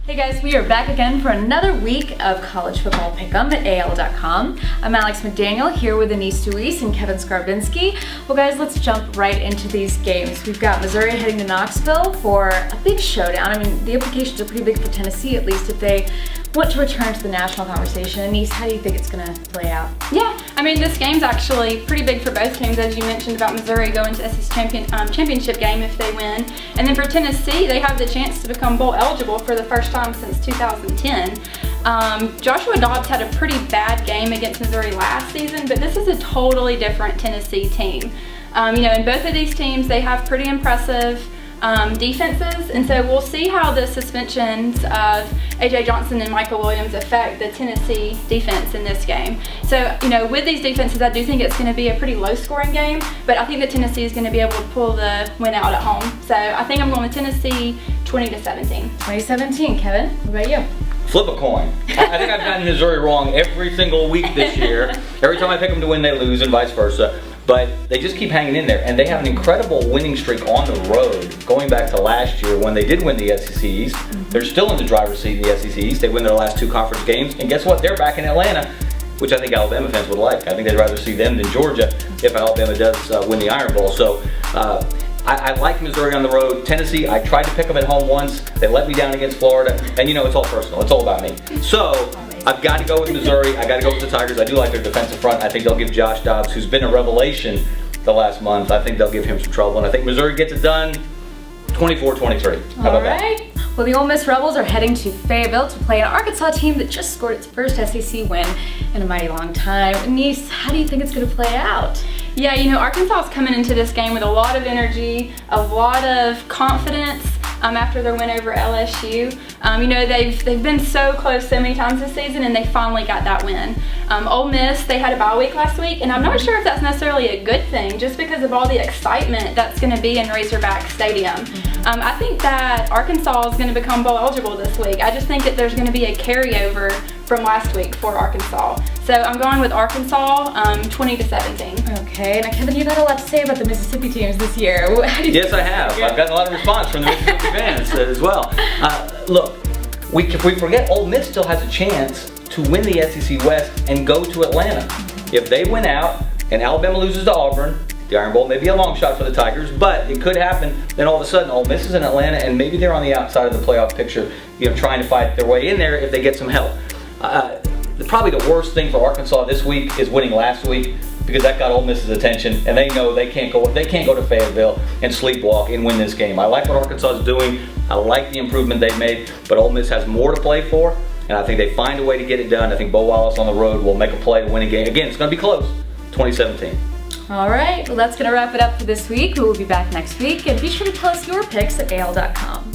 Hey guys, we are back again for another week of college football pick'em at AL.com. I'm Alex McDaniel here with Annice Deweese and Kevin Scarbinsky. Well guys, let's jump right into these games. We've got Missouri heading to Knoxville for a big showdown. I mean, the implications are pretty big for Tennessee, at least if they want to return to the national conversation. Annice, how do you think it's going to play out? Yeah, I mean, this game's actually pretty big for both teams, as you mentioned about Missouri going to SEC championship game if they win. And then for Tennessee, they have the chance to become bowl eligible for the first time since 2010. Joshua Dobbs had a pretty bad game against Missouri last season, but this is a totally different Tennessee team. In both of these teams, they have pretty impressive defenses, and so we'll see how the suspensions of A.J. Johnson and Michael Williams affect the Tennessee defense in this game. So, with these defenses, I do think it's going to be a pretty low-scoring game, but I think that Tennessee is going to be able to pull the win out at home. So I think I'm going with Tennessee 20-17. 2017, Kevin, what about you? Flip a coin. I think I've gotten Missouri wrong every single week this year. Every time I pick them to win, they lose, and vice versa. But they just keep hanging in there, and they have an incredible winning streak on the road going back to last year when they did win the SEC East. They're still in the driver's seat in the SEC East. They win their last two conference games, and guess what? They're back in Atlanta, which I think Alabama fans would like. I think they'd rather see them than Georgia if Alabama does win the Iron Bowl. So I like Missouri on the road. Tennessee, I tried to pick them at home once. They let me down against Florida, and it's all personal. It's all about me. So I've got to go with Missouri. I got to go with the Tigers. I do like their defensive front. I think they'll give Josh Dobbs, who's been a revelation the last month, I think they'll give him some trouble. And I think Missouri gets it done 24-23. How about that? Well, the Ole Miss Rebels are heading to Fayetteville to play an Arkansas team that just scored its first SEC win in a mighty long time. Annice, how do you think it's going to play out? Yeah, Arkansas is coming into this game with a lot of energy, a lot of confidence. After their win over LSU. They've been so close so many times this season, and they finally got that win. Ole Miss, they had a bye week last week, and I'm not sure if that's necessarily a good thing, just because of all the excitement that's going to be in Razorback Stadium. I think that Arkansas is going to become bowl eligible this week. I just think that there's going to be a carryover from last week for Arkansas. So I'm going with Arkansas 20-17. Okay, now Kevin, you've had a lot to say about the Mississippi teams this year. Yes, I have. I've gotten a lot of response from the Mississippi fans as well. Look, if we forget, Ole Miss still has a chance to win the SEC West and go to Atlanta. If they win out and Alabama loses to Auburn, the Iron Bowl may be a long shot for the Tigers, but it could happen. Then all of a sudden, Ole Miss is in Atlanta, and maybe they're on the outside of the playoff picture, trying to fight their way in there if they get some help. Probably the worst thing for Arkansas this week is winning last week, because that got Ole Miss's attention, and they know they can't go to Fayetteville and sleepwalk and win this game. I like what Arkansas is doing. I like the improvement they've made, but Ole Miss has more to play for, and I think they find a way to get it done. I think Bo Wallace on the road will make a play to win a game. Again, it's going to be close, 2017. All right, well that's going to wrap it up for this week. We will be back next week, and be sure to tell us your picks at AL.com.